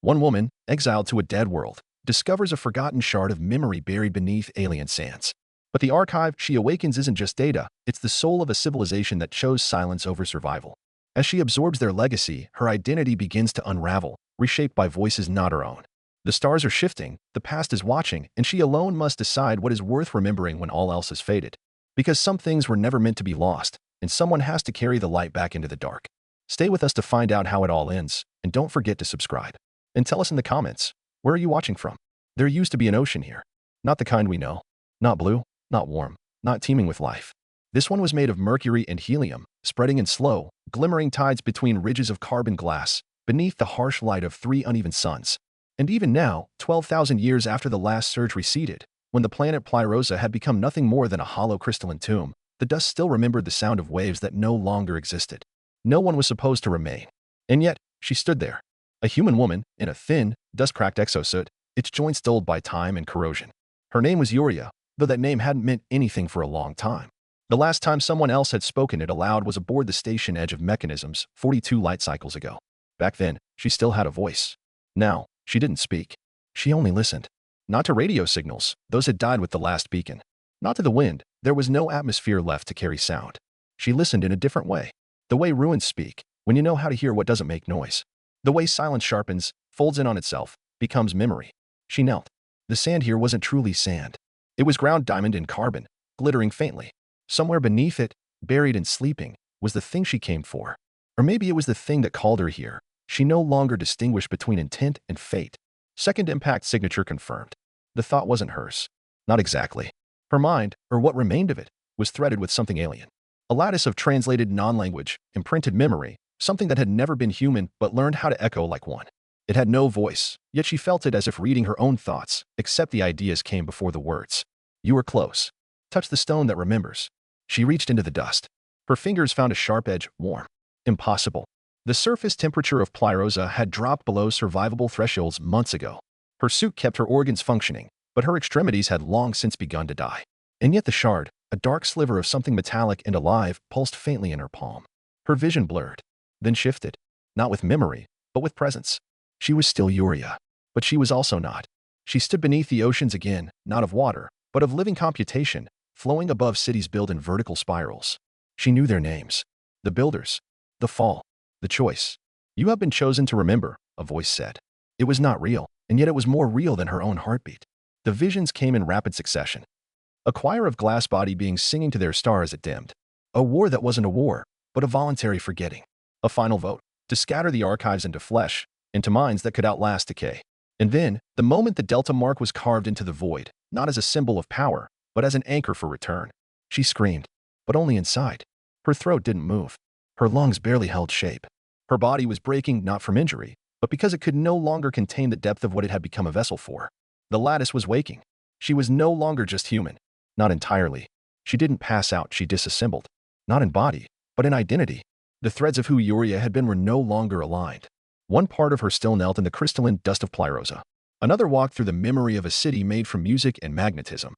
One woman, exiled to a dead world, discovers a forgotten shard of memory buried beneath alien sands. But the archive she awakens isn't just data, it's the soul of a civilization that chose silence over survival. As she absorbs their legacy, her identity begins to unravel, reshaped by voices not her own. The stars are shifting, the past is watching, and she alone must decide what is worth remembering when all else has faded. Because some things were never meant to be lost, and someone has to carry the light back into the dark. Stay with us to find out how it all ends, and don't forget to subscribe. And tell us in the comments, where are you watching from? There used to be an ocean here. Not the kind we know. Not blue, not warm, not teeming with life. This one was made of mercury and helium, spreading in slow, glimmering tides between ridges of carbon glass, beneath the harsh light of 3 uneven suns. And even now, 12,000 years after the last surge receded, when the planet Plyrosa had become nothing more than a hollow crystalline tomb, the dust still remembered the sound of waves that no longer existed. No one was supposed to remain. And yet, she stood there. A human woman, in a thin, dust-cracked exosuit, its joints dulled by time and corrosion. Her name was Yuria, though that name hadn't meant anything for a long time. The last time someone else had spoken it aloud was aboard the station Edge of Mechanisms 42 light cycles ago. Back then, she still had a voice. Now, she didn't speak. She only listened. Not to radio signals, those had died with the last beacon. Not to the wind, there was no atmosphere left to carry sound. She listened in a different way. The way ruins speak, when you know how to hear what doesn't make noise. The way silence sharpens, folds in on itself, becomes memory. She knelt. The sand here wasn't truly sand. It was ground diamond in carbon, glittering faintly. Somewhere beneath it, buried and sleeping, was the thing she came for. Or maybe it was the thing that called her here. She no longer distinguished between intent and fate. Second impact signature confirmed. The thought wasn't hers. Not exactly. Her mind, or what remained of it, was threaded with something alien. A lattice of translated non-language, imprinted memory, something that had never been human but learned how to echo like one. It had no voice, yet she felt it as if reading her own thoughts, except the ideas came before the words. You were close. Touch the stone that remembers. She reached into the dust. Her fingers found a sharp edge, warm. Impossible. The surface temperature of Plyrosa had dropped below survivable thresholds months ago. Her suit kept her organs functioning, but her extremities had long since begun to die. And yet the shard, a dark sliver of something metallic and alive, pulsed faintly in her palm. Her vision blurred, then shifted, not with memory, but with presence. She was still Yuria, but she was also not. She stood beneath the oceans again, not of water, but of living computation, flowing above cities built in vertical spirals. She knew their names. The builders. The fall. The choice. You have been chosen to remember, a voice said. It was not real, and yet it was more real than her own heartbeat. The visions came in rapid succession. A choir of glass body beings singing to their star as it dimmed. A war that wasn't a war, but a voluntary forgetting. A final vote, to scatter the archives into flesh, into minds that could outlast decay. And then, the moment the Delta mark was carved into the void, not as a symbol of power, but as an anchor for return. She screamed, but only inside. Her throat didn't move. Her lungs barely held shape. Her body was breaking not from injury, but because it could no longer contain the depth of what it had become a vessel for. The lattice was waking. She was no longer just human. Not entirely. She didn't pass out, she disassembled. Not in body, but in identity. The threads of who Yuria had been were no longer aligned. One part of her still knelt in the crystalline dust of Plyrosa. Another walked through the memory of a city made from music and magnetism.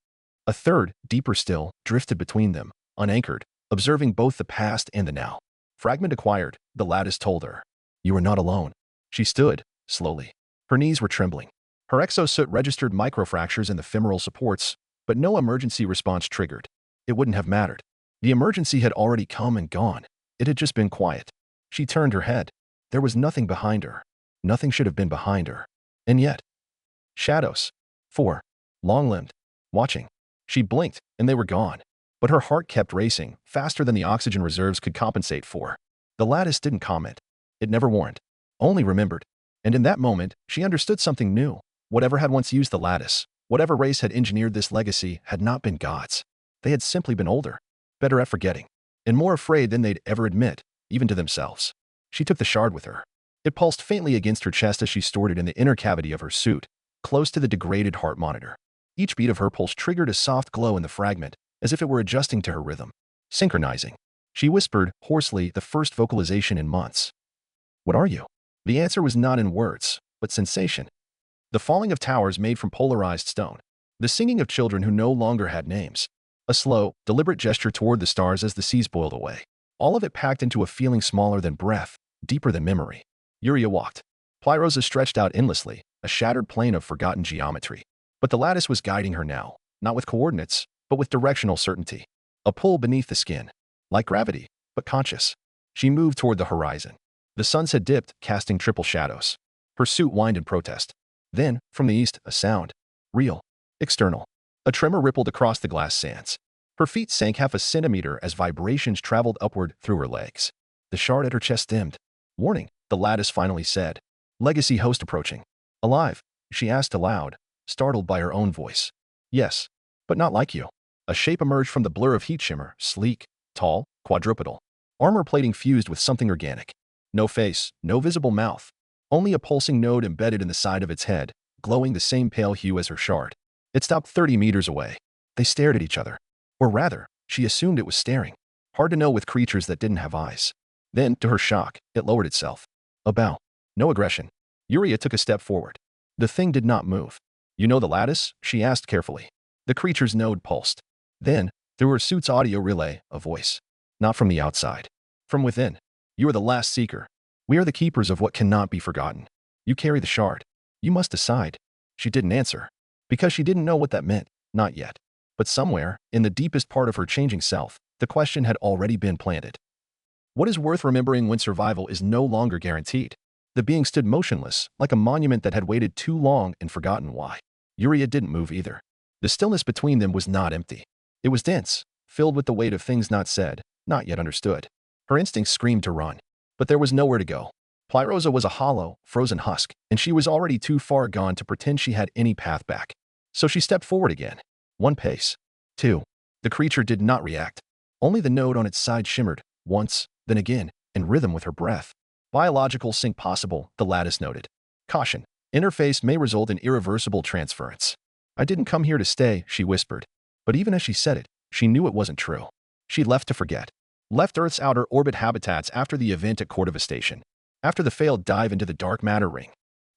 A third, deeper still, drifted between them, unanchored, observing both the past and the now. Fragment acquired, the lattice told her. You are not alone. She stood, slowly. Her knees were trembling. Her exosuit registered microfractures in the femoral supports, but no emergency response triggered. It wouldn't have mattered. The emergency had already come and gone. It had just been quiet. She turned her head. There was nothing behind her. Nothing should have been behind her. And yet, shadows. 4. Long-limbed. Watching. She blinked, and they were gone. But her heart kept racing, faster than the oxygen reserves could compensate for. The lattice didn't comment. It never warned. Only remembered. And in that moment, she understood something new. Whatever had once used the lattice, whatever race had engineered this legacy, had not been gods. They had simply been older, better at forgetting, and more afraid than they'd ever admit, even to themselves. She took the shard with her. It pulsed faintly against her chest as she stored it in the inner cavity of her suit, close to the degraded heart monitor. Each beat of her pulse triggered a soft glow in the fragment, as if it were adjusting to her rhythm, synchronizing. She whispered, hoarsely, the first vocalization in months. What are you? The answer was not in words, but sensation. The falling of towers made from polarized stone. The singing of children who no longer had names. A slow, deliberate gesture toward the stars as the seas boiled away. All of it packed into a feeling smaller than breath, deeper than memory. Yuria walked. Plyrosa stretched out endlessly, a shattered plane of forgotten geometry. But the lattice was guiding her now, not with coordinates, but with directional certainty. A pull beneath the skin. Like gravity, but conscious. She moved toward the horizon. The suns had dipped, casting triple shadows. Her suit whined in protest. Then, from the east, a sound. Real. External. A tremor rippled across the glass sands. Her feet sank half a centimeter as vibrations traveled upward through her legs. The shard at her chest dimmed. Warning, the lattice finally said. Legacy host approaching. Alive? She asked aloud, startled by her own voice. Yes, but not like you. A shape emerged from the blur of heat shimmer, sleek, tall, quadrupedal. Armor plating fused with something organic. No face, no visible mouth. Only a pulsing node embedded in the side of its head, glowing the same pale hue as her shard. It stopped 30 meters away. They stared at each other. Or rather, she assumed it was staring. Hard to know with creatures that didn't have eyes. Then, to her shock, it lowered itself. A bow. No aggression. Yuria took a step forward. The thing did not move. You know the lattice? She asked carefully. The creature's node pulsed. Then, through her suit's audio relay, a voice. Not from the outside. From within. You are the last seeker. We are the keepers of what cannot be forgotten. You carry the shard. You must decide. She didn't answer. Because she didn't know what that meant. Not yet. But somewhere, in the deepest part of her changing self, the question had already been planted. What is worth remembering when survival is no longer guaranteed? The being stood motionless, like a monument that had waited too long and forgotten why. Yuria didn't move either. The stillness between them was not empty. It was dense, filled with the weight of things not said, not yet understood. Her instincts screamed to run. But there was nowhere to go. Plyrosa was a hollow, frozen husk, and she was already too far gone to pretend she had any path back. So she stepped forward again. One pace. Two. The creature did not react. Only the node on its side shimmered, once, then again, in rhythm with her breath. Biological sync possible, the lattice noted. Caution. Interface may result in irreversible transference. I didn't come here to stay, she whispered. But even as she said it, she knew it wasn't true. She left to forget. Left Earth's outer orbit habitats after the event at Cordova Station. After the failed dive into the dark matter ring.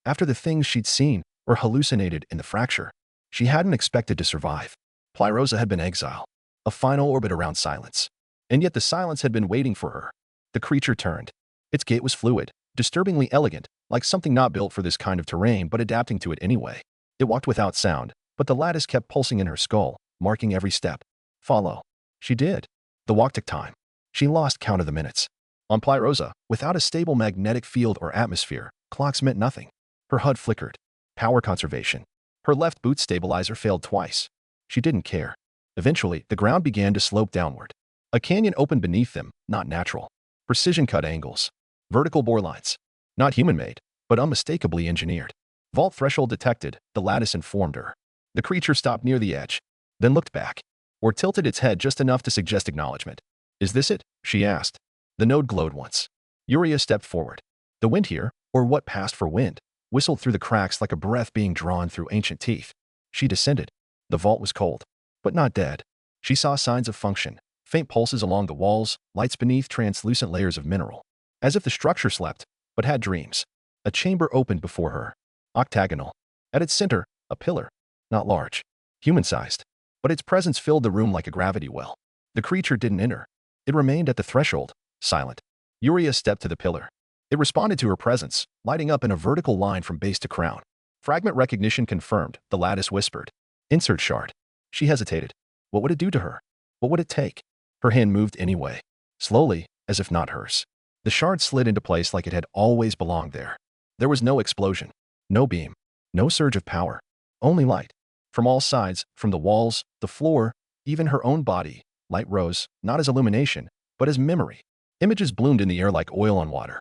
After the things she'd seen or hallucinated in the fracture. She hadn't expected to survive. Plyrosa had been exile. A final orbit around silence. And yet the silence had been waiting for her. The creature turned. Its gait was fluid, disturbingly elegant, like something not built for this kind of terrain but adapting to it anyway. It walked without sound, but the lattice kept pulsing in her skull, marking every step. Follow. She did. The walk took time. She lost count of the minutes. On Plyrosa, without a stable magnetic field or atmosphere, clocks meant nothing. Her HUD flickered. Power conservation. Her left boot stabilizer failed twice. She didn't care. Eventually, the ground began to slope downward. A canyon opened beneath them, not natural. Precision-cut angles. Vertical bore lines. Not human-made, but unmistakably engineered. Vault threshold detected, the lattice informed her. The creature stopped near the edge, then looked back, or tilted its head just enough to suggest acknowledgement. Is this it? She asked. The node glowed once. Yuria stepped forward. The wind here, or what passed for wind, whistled through the cracks like a breath being drawn through ancient teeth. She descended. The vault was cold, but not dead. She saw signs of function, faint pulses along the walls, lights beneath translucent layers of mineral. As if the structure slept, but had dreams. A chamber opened before her. Octagonal. At its center, a pillar. Not large. Human-sized. But its presence filled the room like a gravity well. The creature didn't enter. It remained at the threshold, silent. Yuria stepped to the pillar. It responded to her presence, lighting up in a vertical line from base to crown. Fragment recognition confirmed, the lattice whispered. Insert shard. She hesitated. What would it do to her? What would it take? Her hand moved anyway. Slowly, as if not hers. The shard slid into place like it had always belonged there. There was no explosion. No beam. No surge of power. Only light. From all sides, from the walls, the floor, even her own body, light rose, not as illumination, but as memory. Images bloomed in the air like oil on water.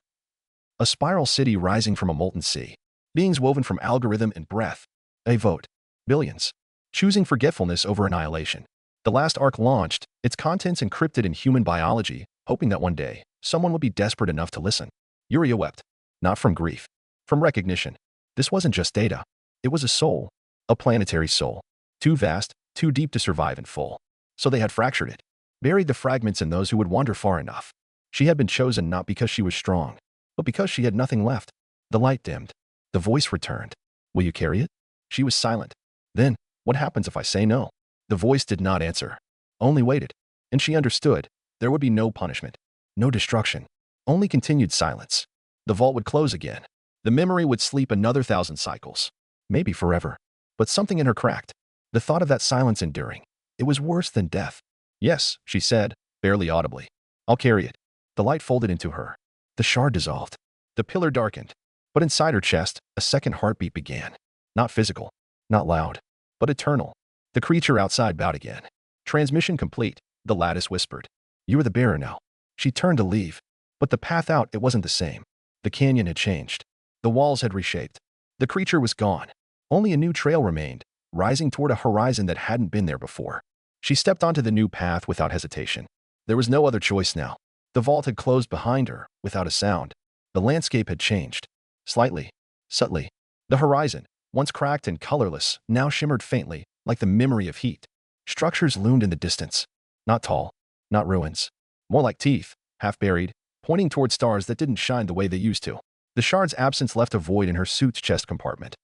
A spiral city rising from a molten sea. Beings woven from algorithm and breath. A vote. Billions. Choosing forgetfulness over annihilation. The last arc launched, its contents encrypted in human biology, hoping that one day, someone would be desperate enough to listen. Yuria wept. Not from grief. From recognition. This wasn't just data. It was a soul. A planetary soul. Too vast, too deep to survive in full. So they had fractured it. Buried the fragments in those who would wander far enough. She had been chosen not because she was strong, but because she had nothing left. The light dimmed. The voice returned. Will you carry it? She was silent. Then, what happens if I say no? The voice did not answer. Only waited. And she understood. There would be no punishment. No destruction. Only continued silence. The vault would close again. The memory would sleep another 1,000 cycles. Maybe forever. But something in her cracked. The thought of that silence enduring. It was worse than death. Yes, she said, barely audibly. I'll carry it. The light folded into her. The shard dissolved. The pillar darkened. But inside her chest, a second heartbeat began. Not physical. Not loud. But eternal. The creature outside bowed again. Transmission complete, the lattice whispered. You are the bearer now. She turned to leave. But the path out, it wasn't the same. The canyon had changed. The walls had reshaped. The creature was gone. Only a new trail remained, rising toward a horizon that hadn't been there before. She stepped onto the new path without hesitation. There was no other choice now. The vault had closed behind her, without a sound. The landscape had changed. Slightly. Subtly. The horizon, once cracked and colorless, now shimmered faintly, like the memory of heat. Structures loomed in the distance. Not tall. Not ruins. More like teeth, half-buried, pointing toward stars that didn't shine the way they used to. The shard's absence left a void in her suit's chest compartment.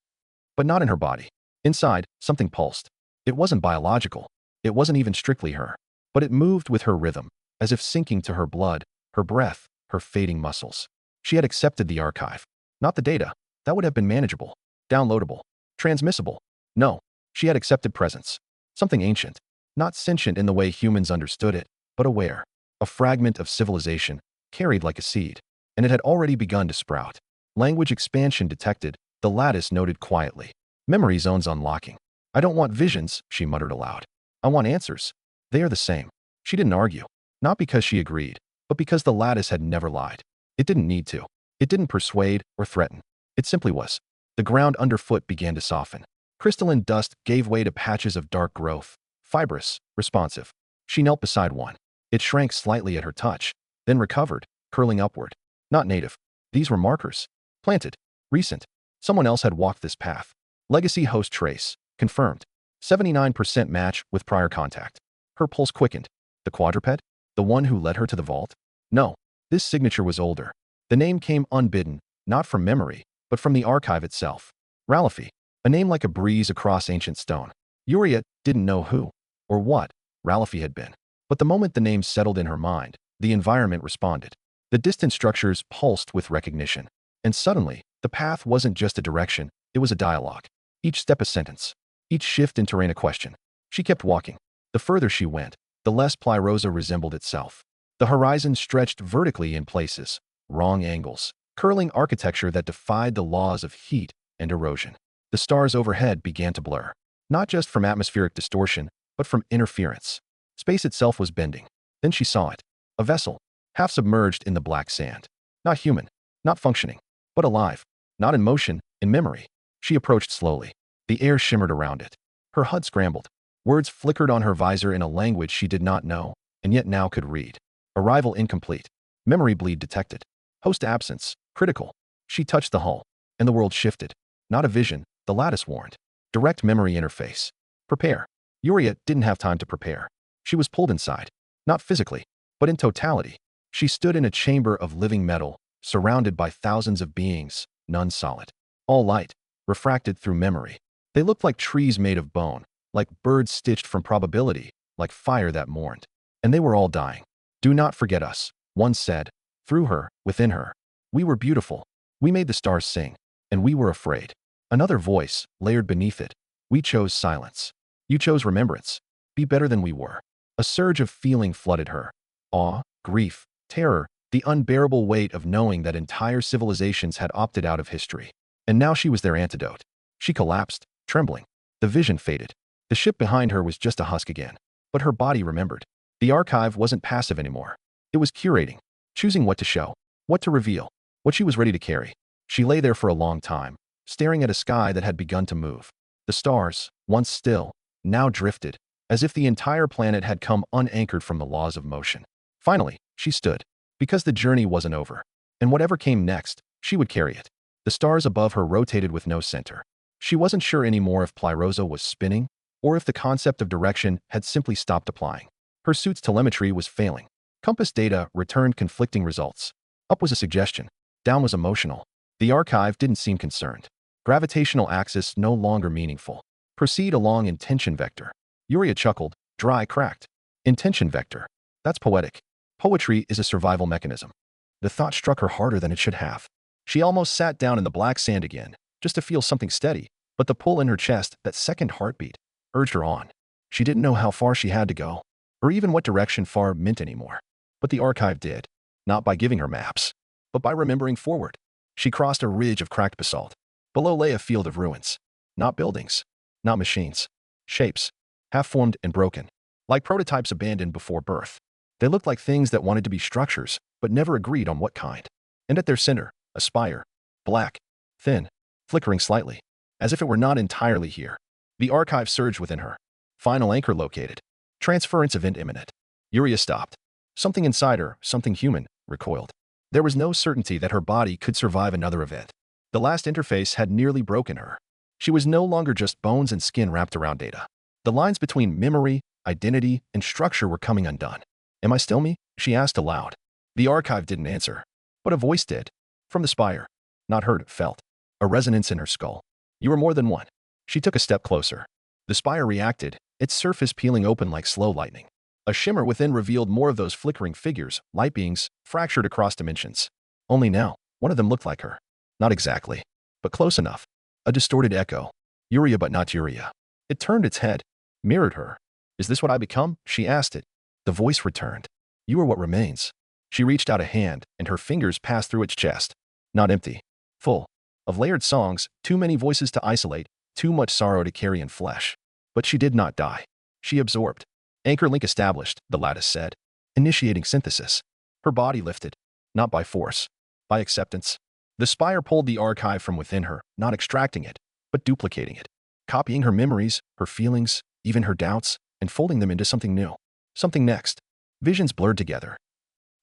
But not in her body. Inside, something pulsed. It wasn't biological. It wasn't even strictly her. But it moved with her rhythm, as if syncing to her blood, her breath, her fading muscles. She had accepted the archive. Not the data. That would have been manageable. Downloadable. Transmissible. No. She had accepted presence. Something ancient. Not sentient in the way humans understood it, but aware. A fragment of civilization, carried like a seed. And it had already begun to sprout. Language expansion detected, the lattice noted quietly. Memory zones unlocking. I don't want visions, she muttered aloud. I want answers. They are the same. She didn't argue. Not because she agreed, but because the lattice had never lied. It didn't need to. It didn't persuade or threaten. It simply was. The ground underfoot began to soften. Crystalline dust gave way to patches of dark growth. Fibrous, responsive. She knelt beside one. It shrank slightly at her touch, then recovered, curling upward. Not native. These were markers. Planted. Recent. Someone else had walked this path. Legacy host trace. Confirmed. 79% match with prior contact. Her pulse quickened. The quadruped? The one who led her to the vault? No. This signature was older. The name came unbidden, not from memory, but from the archive itself. Ralphie. A name like a breeze across ancient stone. Uriah didn't know who, or what, Ralphie had been. But the moment the name settled in her mind, the environment responded. The distant structures pulsed with recognition. And suddenly, the path wasn't just a direction, it was a dialogue. Each step a sentence. Each shift in terrain a question. She kept walking. The further she went, the less Plyrosa resembled itself. The horizon stretched vertically in places, wrong angles, curling architecture that defied the laws of heat and erosion. The stars overhead began to blur, not just from atmospheric distortion, but from interference. Space itself was bending. Then she saw it. A vessel, half submerged in the black sand. Not human, not functioning, but alive. Not in motion, in memory. She approached slowly. The air shimmered around it. Her HUD scrambled. Words flickered on her visor in a language she did not know, and yet now could read. Arrival incomplete. Memory bleed detected. Host absence, critical. She touched the hull, and the world shifted. Not a vision, the lattice warned. Direct memory interface. Prepare. Uriah didn't have time to prepare. She was pulled inside. Not physically, but in totality. She stood in a chamber of living metal, surrounded by thousands of beings, none solid. All light, refracted through memory. They looked like trees made of bone, like birds stitched from probability, like fire that mourned. And they were all dying. Do not forget us, one said, through her, within her. We were beautiful. We made the stars sing. And we were afraid. Another voice, layered beneath it. We chose silence. You chose remembrance. Be better than we were. A surge of feeling flooded her. Awe, grief, terror, the unbearable weight of knowing that entire civilizations had opted out of history. And now she was their antidote. She collapsed, trembling. The vision faded. The ship behind her was just a husk again. But her body remembered. The archive wasn't passive anymore. It was curating, choosing what to show, what to reveal, what she was ready to carry. She lay there for a long time, staring at a sky that had begun to move. The stars, once still, now drifted, as if the entire planet had come unanchored from the laws of motion. Finally, she stood, because the journey wasn't over. And whatever came next, she would carry it. The stars above her rotated with no center. She wasn't sure anymore if Plyrosa was spinning, or if the concept of direction had simply stopped applying. Her suit's telemetry was failing. Compass data returned conflicting results. Up was a suggestion. Down was emotional. The archive didn't seem concerned. Gravitational axis no longer meaningful. Proceed along intention vector. Uriah chuckled, dry, cracked. Intention vector. That's poetic. Poetry is a survival mechanism. The thought struck her harder than it should have. She almost sat down in the black sand again, just to feel something steady, but the pull in her chest, that second heartbeat, urged her on. She didn't know how far she had to go, or even what direction far meant anymore. But the archive did, not by giving her maps, but by remembering forward. She crossed a ridge of cracked basalt. Below lay a field of ruins. Not buildings, not machines. Shapes, half-formed and broken, like prototypes abandoned before birth. They looked like things that wanted to be structures, but never agreed on what kind. And at their center, a spire, black, thin, flickering slightly, as if it were not entirely here. The archive surged within her. Final anchor located. Transference event imminent. Yuria stopped. Something inside her, something human, recoiled. There was no certainty that her body could survive another event. The last interface had nearly broken her. She was no longer just bones and skin wrapped around data. The lines between memory, identity, and structure were coming undone. Am I still me? She asked aloud. The archive didn't answer, but a voice did. From the spire. Not heard, felt. A resonance in her skull. You were more than one. She took a step closer. The spire reacted, its surface peeling open like slow lightning. A shimmer within revealed more of those flickering figures, light beings, fractured across dimensions. Only now, one of them looked like her. Not exactly, but close enough. A distorted echo. Yuria but not Yuria. It turned its head, mirrored her. Is this what I become? She asked it. The voice returned. You are what remains. She reached out a hand, and her fingers passed through its chest. Not empty. Full. Of layered songs, too many voices to isolate, too much sorrow to carry in flesh. But she did not die. She absorbed. Anchor link established, the lattice said. Initiating synthesis. Her body lifted. Not by force. By acceptance. The spire pulled the archive from within her, not extracting it, but duplicating it. Copying her memories, her feelings, even her doubts, and folding them into something new. Something next. Visions blurred together.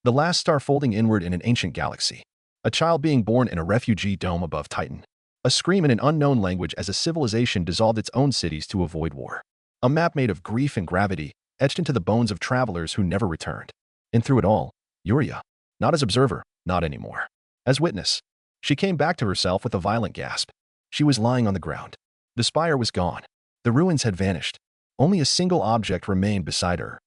The last star folding inward in an ancient galaxy. A child being born in a refugee dome above Titan. A scream in an unknown language as a civilization dissolved its own cities to avoid war. A map made of grief and gravity, etched into the bones of travelers who never returned. And through it all, Yuria. Not as observer, not anymore. As witness. She came back to herself with a violent gasp. She was lying on the ground. The spire was gone. The ruins had vanished. Only a single object remained beside her.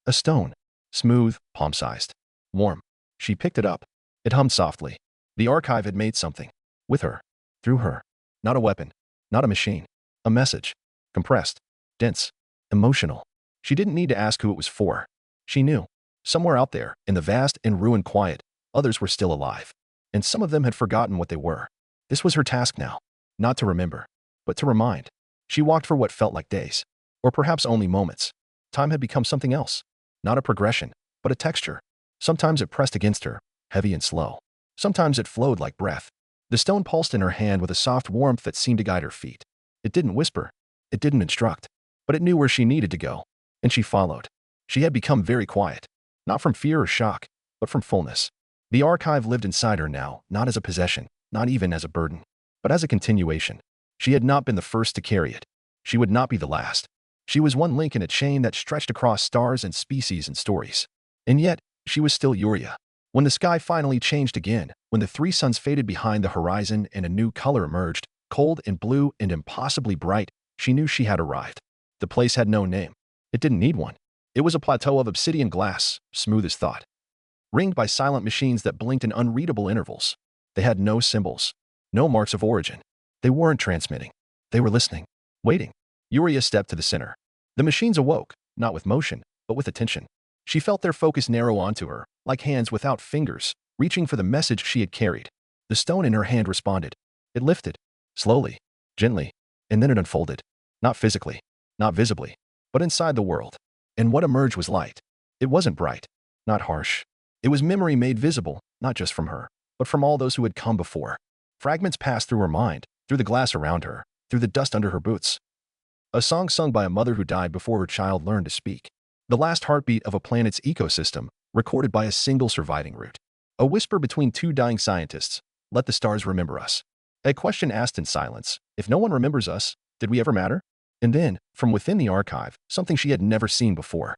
A stone. Smooth, palm-sized. Warm. She picked it up. It hummed softly. The archive had made something. With her. Through her. Not a weapon. Not a machine. A message. Compressed. Dense. Emotional. She didn't need to ask who it was for. She knew. Somewhere out there, in the vast and ruined quiet, others were still alive. And some of them had forgotten what they were. This was her task now. Not to remember, but to remind. She walked for what felt like days. Or perhaps only moments. Time had become something else. Not a progression, but a texture. Sometimes it pressed against her, heavy and slow. Sometimes it flowed like breath. The stone pulsed in her hand with a soft warmth that seemed to guide her feet. It didn't whisper. It didn't instruct. But it knew where she needed to go. And she followed. She had become very quiet. Not from fear or shock, but from fullness. The archive lived inside her now, not as a possession, not even as a burden, but as a continuation. She had not been the first to carry it. She would not be the last. She was one link in a chain that stretched across stars and species and stories. And yet, she was still Yuria. When the sky finally changed again, when the three suns faded behind the horizon and a new color emerged, cold and blue and impossibly bright, she knew she had arrived. The place had no name. It didn't need one. It was a plateau of obsidian glass, smooth as thought. Ringed by silent machines that blinked in unreadable intervals. They had no symbols. No marks of origin. They weren't transmitting. They were listening. Waiting. Yuria stepped to the center. The machines awoke, not with motion, but with attention. She felt their focus narrow onto her, like hands without fingers, reaching for the message she had carried. The stone in her hand responded. It lifted. Slowly. Gently. And then it unfolded. Not physically. Not visibly. But inside the world. And what emerged was light. It wasn't bright. Not harsh. It was memory made visible, not just from her, but from all those who had come before. Fragments passed through her mind, through the glass around her, through the dust under her boots. A song sung by a mother who died before her child learned to speak. The last heartbeat of a planet's ecosystem, recorded by a single surviving root. A whisper between two dying scientists. Let the stars remember us. A question asked in silence. If no one remembers us, did we ever matter? And then, from within the archive, something she had never seen before.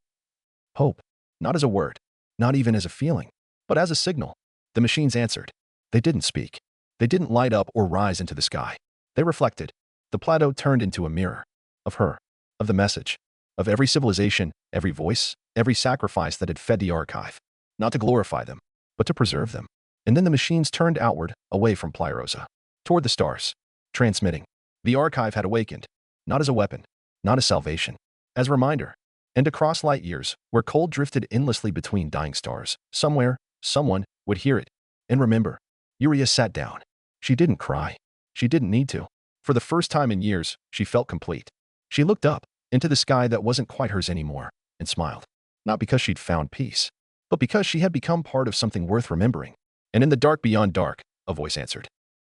Hope. Not as a word. Not even as a feeling. But as a signal. The machines answered. They didn't speak. They didn't light up or rise into the sky. They reflected. The plateau turned into a mirror. Of her. Of the message. Of every civilization, every voice, every sacrifice that had fed the archive. Not to glorify them, but to preserve them. And then the machines turned outward, away from Plyrosa, toward the stars, transmitting. The archive had awakened, not as a weapon, not as salvation, as a reminder. And across light years, where cold drifted endlessly between dying stars, somewhere, someone would hear it and remember. Yuria sat down. She didn't cry. She didn't need to. For the first time in years, she felt complete. She looked up into the sky that wasn't quite hers anymore and smiled. Not because she'd found peace, but because she had become part of something worth remembering. And in the dark beyond dark, a voice answered.